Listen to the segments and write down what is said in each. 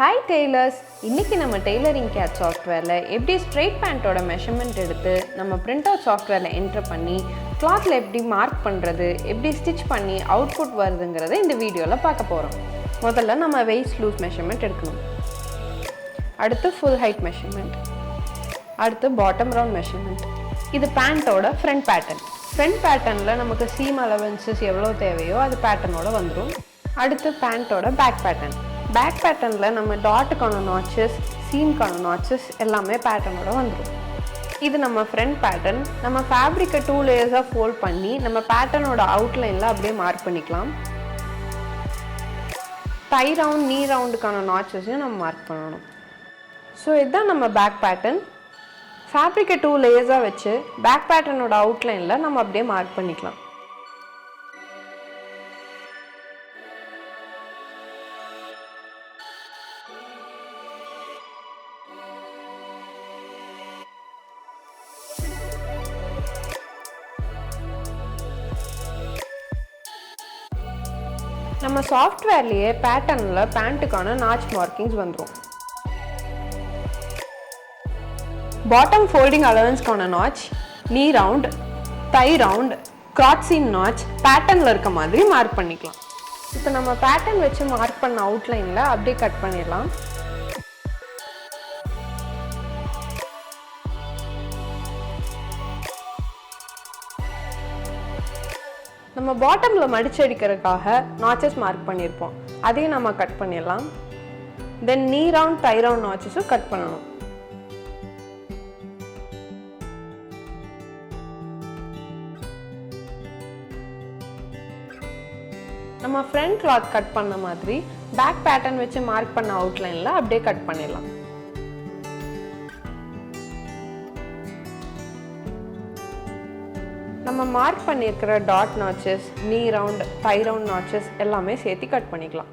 Hi tailors! இன்னைக்கு நம்ம Tailoring CAD softwareல எப்படி straight pantோட measurement எடுத்து நம்ம Printout softwareல enter பண்ணி clothல எப்படி mark பண்றது, எப்படி stitch பண்ணி output வருதுங்கறதை இந்த வீடியோல பார்க்க போறோம். முதல்ல நம்ம waist loose measurement எடுக்கணும். அடுத்து full height measurement. அடுத்து bottom round measurement. இது pantோட front pattern. Front patternல நமக்கு seam allowances எவ்வளவு தேவையோ அது patternோட வந்துரும். அடுத்து pantோட back pattern. Back patternல நம்ம dotக்கான notches, seamக்கான notches எல்லாமே patternோட வந்துரும். இது நம்ம front pattern. நம்ம fabric 2 layers fold பண்ணி நம்ம patternோட outlineல அப்படியே மார்க் பண்ணிக்கலாம். tie round, knee roundக்கான notchesயும் நம்ம மார்க் பண்ணனும். சோ இதுதான் நம்ம back pattern. fabric 2 layers வச்சு back patternோட outlineல நம்ம அப்படியே மார்க் பண்ணிக்கலாம். நம்ம சாஃப்ட்வேர்லயே பேட்டர்ன்ல பேண்ட்டுக்கான நாட்ச் மார்க்கிங்ஸ் வந்துரும். பாட்டம் ஃபோல்டிங் அலவன்ஸ்க்கான notch, knee round, thigh round, crotch seam notch பேட்டர்ன்ல இருக்க மாதிரி மார்க் பண்ணிக்கலாம். இப்போ நம்ம பேட்டர்ன் வச்சு மார்க் பண்ண அவுட்லைன்ல அப்படியே கட் பண்ணிடலாம். நம்ம பாட்டம்ல மடிச்சு அடிக்கிறதுக்காக notches மார்க் பண்ணிருப்போம். அதையும் நம்ம கட் பண்ணிடலாம். then knee round, thigh round notchesம் கட் பண்ணனும். நம்ம front cloth கட் பண்ண மாதிரி back pattern வச்சு மார்க் பண்ண அவுட்லைன்ல அப்படியே கட் பண்ணிடலாம். நம்ம மார்க் பண்ணியிருக்கிற dot notches, knee round, thigh round notches எல்லாமே சேர்த்து கட் பண்ணிக்கலாம்.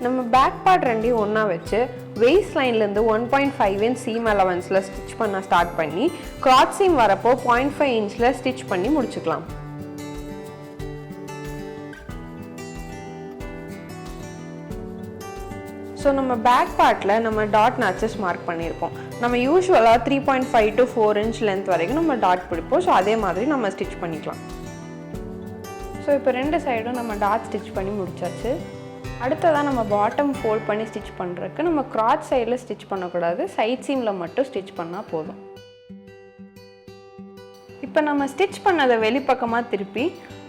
நம்ம பேக் பார்ட் ரெண்டையும் ஒண்ணா வச்சு waist lineல இருந்து 1.5 inch seam allowanceல ஸ்டிட்ச் பண்ண ஸ்டார்ட் பண்ணி crotch seam வரப்போ 0.5 inchல ஸ்டிட்ச் பண்ணி முடிச்சுக்கலாம். So நம்ம பேக் பார்ட்ல நம்ம டாட் நாட்சஸ் மார்க் பண்ணிருப்போம். நம்ம யூசுவலா 3.5 to 4 inch லெந்த் வரைக்கும் நம்ம டாட் பிடிப்போம். சோ அதே மாதிரி நம்ம ஸ்டிட்ச் பண்ணிக்கலாம். சோ இப்போ ரெண்டு சைடும் நம்ம டாட் ஸ்டிட்ச் பண்ணி முடிச்சாச்சு. அடுத்ததா நம்ம பாட்டம் ஃபோல்ட் பண்ணி ஸ்டிட்ச் பண்றதுக்கு நம்ம crotch சைடுல ஸ்டிட்ச் பண்ண கூடாது. சைடு சீம்ல மட்டும் ஸ்டிட்ச் பண்ணா போதும். இப்போ நம்ம ஸ்டிட்ச் பண்ணத வெளிப்பக்கமா திருப்பி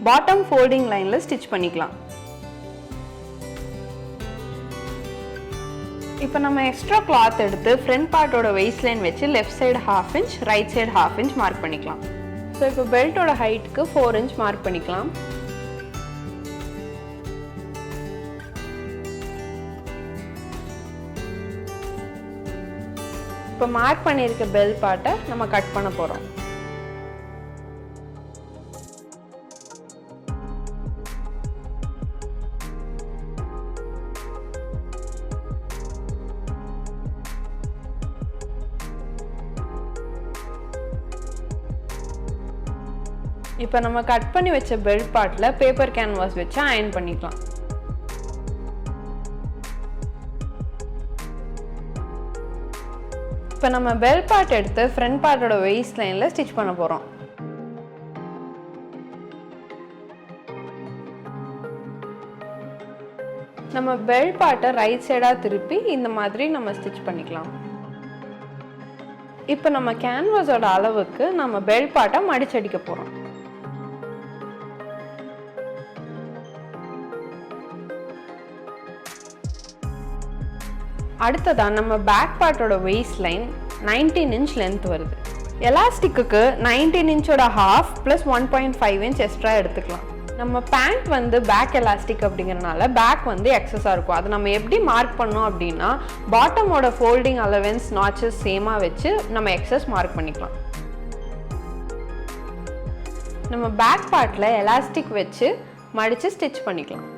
பாட்டம் ஃபோல்டிங் லைன்ல ஸ்டிட்ச் பண்ணிக்கலாம். இப்போ நம்ம எக்ஸ்ட்ரா cloth எடுத்து front பார்ட்டோட waist line வச்சு left side 1/2 inch, right side 1/2 inch mark பண்ணிக்கலாம். சோ இப்போ பெல்ட்டோட ஹைட்க்கு 4 inch மார்க் பண்ணிக்கலாம். இப்போ மார்க் பண்ணியிருக்க பெல் பார்ட்டை நம்ம கட் பண்ண போறோம். இப்போ நம்ம கட் பண்ணி வச்ச பெல்ட் பார்ட்ல பேப்பர் கேன்வாஸ் வச்சு அயர்ன் பண்ணிக்கலாம். இப்போ நம்ம பெல்ட் பார்ட் எடுத்து ஃப்ரண்ட் பார்ட்டோட waist lineல ஸ்டிட்ச் பண்ண போறோம். நம்ம பெல்ட் பார்ட்டை ரைட் சைடா திருப்பி இந்த மாதிரி நம்ம ஸ்டிட்ச் பண்ணிக்கலாம். இப்போ நம்ம கேன்வாஸோட அளவுக்கு நம்ம பெல்ட் பார்ட்டை மடிச்சு அடிக்க போறோம். அடுத்ததா நம்ம பேக் பார்ட்டோட waist line 19 inch லெந்த் வருது. எலாஸ்டிக்கு 19 inchோட half plus 1.5 inch எக்ஸ்ட்ரா எடுத்துக்கலாம். நம்ம பேண்ட் வந்து பேக் எலாஸ்டிக் அப்படிங்கறனால பேக் வந்து எக்ஸஸா இருக்கும். அது நம்ம எப்படி மார்க் பண்ணோம் அப்படினா பாட்டமோட ஃபோல்டிங் அலவன்ஸ் நாட்சஸ் சேமா வச்சு நம்ம எக்ஸஸ் மார்க் பண்ணிக்கலாம். நம்ம பேக் பார்ட்ல எலாஸ்டிக் வச்சு மடிச்சு ஸ்டிட்ச் பண்ணிக்கலாம்.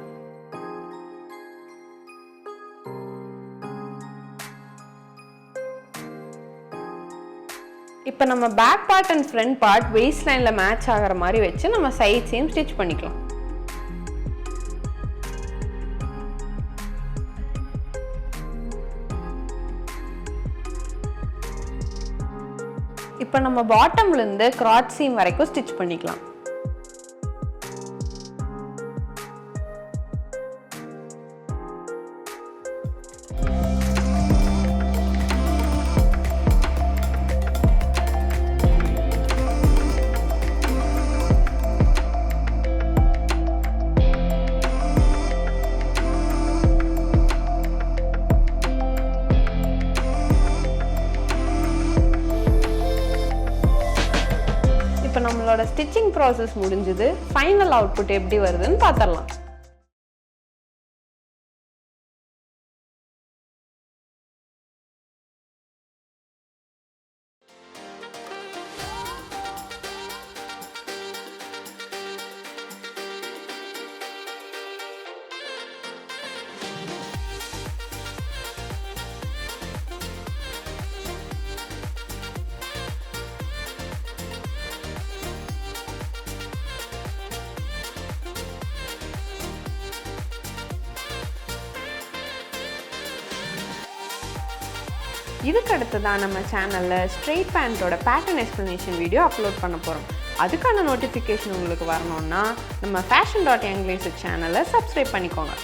இப்போ நம்ம back part and front part waist லைனில் மேட்ச் ஆகிற மாதிரி வச்சு நம்ம சைட்ஸையும் ஸ்டிச் பண்ணிக்கலாம். இப்போ நம்ம பாட்டம்லேருந்து கிராச் சீம் வரைக்கும் ஸ்டிச் பண்ணிக்கலாம். இப்போ நம்மளோட ஸ்டிச்சிங் ப்ராசஸ் முடிஞ்சது. ஃபைனல் அவுட்புட் எப்படி வருதுன்னு பார்த்துடலாம். இதுக்கு அடுத்ததான் நம்ம சேனலில் ஸ்ட்ரெயிட் பேண்ட்டோட பேட்டர்ன் எக்ஸ்ப்ளனேஷன் வீடியோ அப்லோட் பண்ண போகிறோம். அதுக்கான நோட்டிஃபிகேஷன் உங்களுக்கு வரணும்னா நம்ம fashion.younglaces சேனலை சப்ஸ்கிரைப் பண்ணிக்கோங்க.